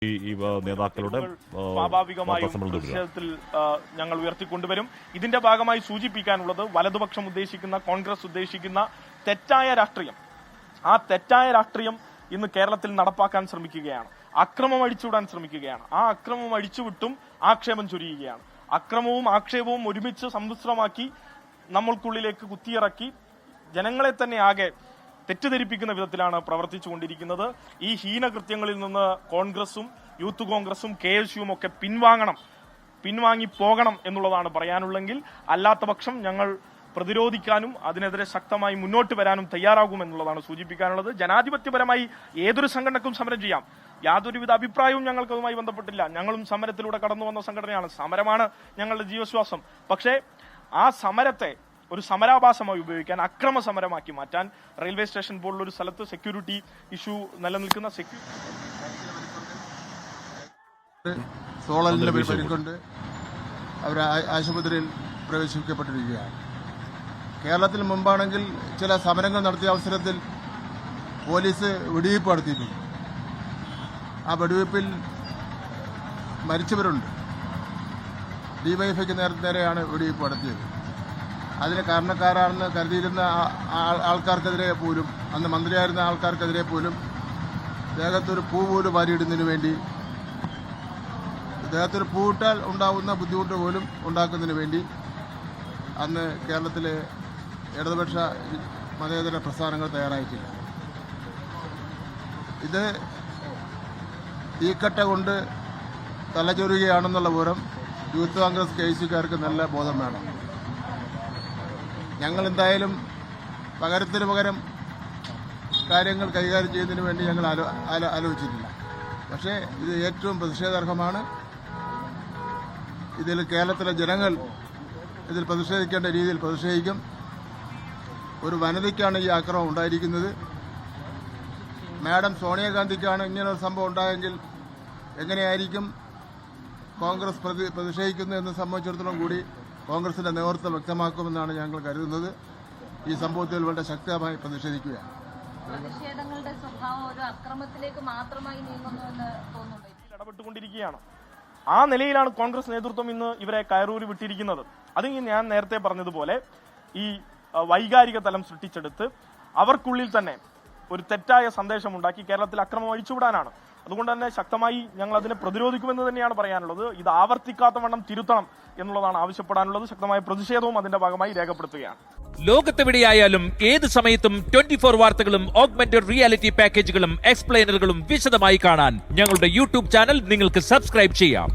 നേതാക്കളുടെ സ്വാഭാവികമായും പ്രതിഷേധത്തിൽ ഞങ്ങൾ ഉയർത്തിക്കൊണ്ടുവരും. ഇതിന്റെ ഭാഗമായി സൂചിപ്പിക്കാനുള്ളത് വലതുപക്ഷം ഉദ്ദേശിക്കുന്ന, കോൺഗ്രസ് ഉദ്ദേശിക്കുന്ന തെറ്റായ രാഷ്ട്രീയം, ആ തെറ്റായ രാഷ്ട്രീയം ഇന്ന് കേരളത്തിൽ നടപ്പാക്കാൻ ശ്രമിക്കുകയാണ്. അക്രമം അടിച്ചുവിടാൻ ശ്രമിക്കുകയാണ്. ആ അക്രമം അടിച്ചുവിട്ടും ആക്ഷേപം ചൊരിയുകയാണ്. അക്രമവും ആക്ഷേപവും ഒരുമിച്ച് സമ്മിശ്രമാക്കി നമ്മൾക്കുള്ളിലേക്ക് കുത്തിയിറക്കി ജനങ്ങളെ തന്നെ ആകെ തെറ്റിദ്ധരിപ്പിക്കുന്ന വിധത്തിലാണ് പ്രവർത്തിച്ചുകൊണ്ടിരിക്കുന്നത്. ഈ ഹീനകൃത്യങ്ങളിൽ നിന്ന് കോൺഗ്രസും യൂത്ത് കോൺഗ്രസും KSUവും ഒക്കെ പിൻവാങ്ങി പോകണം എന്നുള്ളതാണ് പറയാനുള്ളെങ്കിൽ, അല്ലാത്ത പക്ഷം ഞങ്ങൾ പ്രതിരോധിക്കാനും അതിനെതിരെ ശക്തമായി മുന്നോട്ട് വരാനും തയ്യാറാകുമെന്നുള്ളതാണ് സൂചിപ്പിക്കാനുള്ളത്. ജനാധിപത്യപരമായി ഏതൊരു സംഘടനക്കും സമരം ചെയ്യാം. യാതൊരുവിധ അഭിപ്രായവും ഞങ്ങൾക്ക് അതുമായി ബന്ധപ്പെട്ടില്ല. ഞങ്ങളും സമരത്തിലൂടെ കടന്നു വന്ന സംഘടനയാണ്. സമരമാണ് ഞങ്ങളുടെ ജീവശ്വാസം. പക്ഷേ ആ സമരത്തെ ഒരു സമരാഭാസമായി ഉപയോഗിക്കാൻ, അക്രമ സമരമാക്കി മാറ്റാൻ, റെയിൽവേ സ്റ്റേഷൻ പോലുള്ള ഒരു സ്ഥലത്ത് സെക്യൂരിറ്റി ഇഷ്യൂ നിലനിൽക്കുന്ന സോളലിന്റെ പരിക്കൊണ്ട് അവർ ആശുപത്രിയിൽ പ്രവേശിപ്പിക്കപ്പെട്ടിരിക്കുകയാണ്. കേരളത്തിൽ മുമ്പാണെങ്കിൽ ചില സമരങ്ങൾ നടത്തിയ അവസരത്തിൽ പോലീസ് വെടിവയ്പ് നടത്തിയിട്ടുണ്ട്. ആ വെടിവയ്പിൽ മരിച്ചവരുണ്ട്. ഡിവൈഎഫ്ഐക്ക് നേരെയാണ് വെടിവയ്പ് നടത്തിയത്. അതിന് കാരണക്കാരാണെന്ന് കരുതിയിരുന്ന ആൾക്കാർക്കെതിരെ പോലും, അന്ന് മന്ത്രിയായിരുന്ന ആൾക്കാർക്കെതിരെ പോലും ദേഹത്തൊരു പൂ പോലും വാരിയിടുന്നതിന് വേണ്ടി, ദേഹത്തൊരു പൂവിട്ടാൽ ഉണ്ടാകുന്ന ബുദ്ധിമുട്ട് പോലും ഉണ്ടാക്കുന്നതിന് വേണ്ടി അന്ന് കേരളത്തിലെ ഇടതുപക്ഷ മതേതര പ്രസ്ഥാനങ്ങൾ തയ്യാറായിട്ടില്ല. ഇത് തീക്കട്ട കൊണ്ട് തലചൊരുകയാണെന്നുള്ള വിവരം യൂത്ത് കോൺഗ്രസ് KSUക്കാർക്ക് നല്ല ബോധം വേണം. ഞങ്ങൾ എന്തായാലും പകരത്തിന് പകരം കാര്യങ്ങൾ കൈകാര്യം ചെയ്യുന്നതിന് വേണ്ടി ഞങ്ങൾ ആലോചിച്ചിട്ടില്ല. പക്ഷേ ഇത് ഏറ്റവും പ്രതിഷേധാർഹമാണ്. ഇതിൽ കേരളത്തിലെ ജനങ്ങൾ ഇതിൽ പ്രതിഷേധിക്കേണ്ട രീതിയിൽ പ്രതിഷേധിക്കും. ഒരു വനിതയ്ക്കാണ് ഈ ആക്രമണം ഉണ്ടായിരിക്കുന്നത്. മാഡം സോണിയാഗാന്ധിക്കാണ് ഇങ്ങനൊരു സംഭവം ഉണ്ടായെങ്കിൽ എങ്ങനെയായിരിക്കും കോൺഗ്രസ് പ്രതിഷേധിക്കുന്നത് എന്ന് സംബന്ധിച്ചിടത്തോളം കൂടി കോൺഗ്രസിന്റെ നേതൃത്വം വ്യക്തമാക്കുമെന്നാണ് ഞങ്ങൾ കരുതുന്നത്. ഈ സംഭവത്തിൽ വളരെ ശക്തമായി പ്രതിഷേധിക്കുകയാണ്. പ്രതിഷേധങ്ങളുടെ സ്വഭാവം ഒരു അക്രമത്തിലേക്ക് മാത്രമായി നീങ്ങുന്നുവെന്ന് തോന്നുന്നുണ്ട്. ഇടപെട്ടുകൊണ്ടിരിക്കുകയാണ്. ആ നിലയിലാണ് കോൺഗ്രസ് നേതൃത്വം ഇന്ന് ഇവരെ കയറൂരി വിട്ടിരിക്കുന്നത്. അത് ഞാൻ നേരത്തെ പറഞ്ഞതുപോലെ ഈ വൈകാരിക തലം സൃഷ്ടിച്ചെടുത്ത് അവർക്കുള്ളിൽ തന്നെ ഒരു തെറ്റായ സന്ദേശമുണ്ടാക്കി കേരളത്തിൽ അക്രമം അഴിച്ചുവിടാനാണ്. അതുകൊണ്ട് തന്നെ ശക്തമായി ഞങ്ങൾ അതിനെ പ്രതിരോധിക്കുമെന്ന് തന്നെയാണ് പറയാനുള്ളത്. ഇത് ആവർത്തിക്കാത്ത വണ്ണം തിരുത്തണം എന്നുള്ളതാണ് ആവശ്യപ്പെടാനുള്ളത്. ശക്തമായ പ്രതിഷേധവും അതിന്റെ ഭാഗമായി രേഖപ്പെടുത്തുകയാണ്. ലോകത്തെവിടെയായാലും ഏത് സമയത്തും 24 വാർത്തകളും ഓഗ്മെന്റഡ് റിയാലിറ്റി പാക്കേജുകളും എക്സ്പ്ലെയിനറുകളും വിശദമായി കാണാൻ ഞങ്ങളുടെ YouTube ചാനൽ നിങ്ങൾക്ക് സബ്സ്ക്രൈബ് ചെയ്യാം.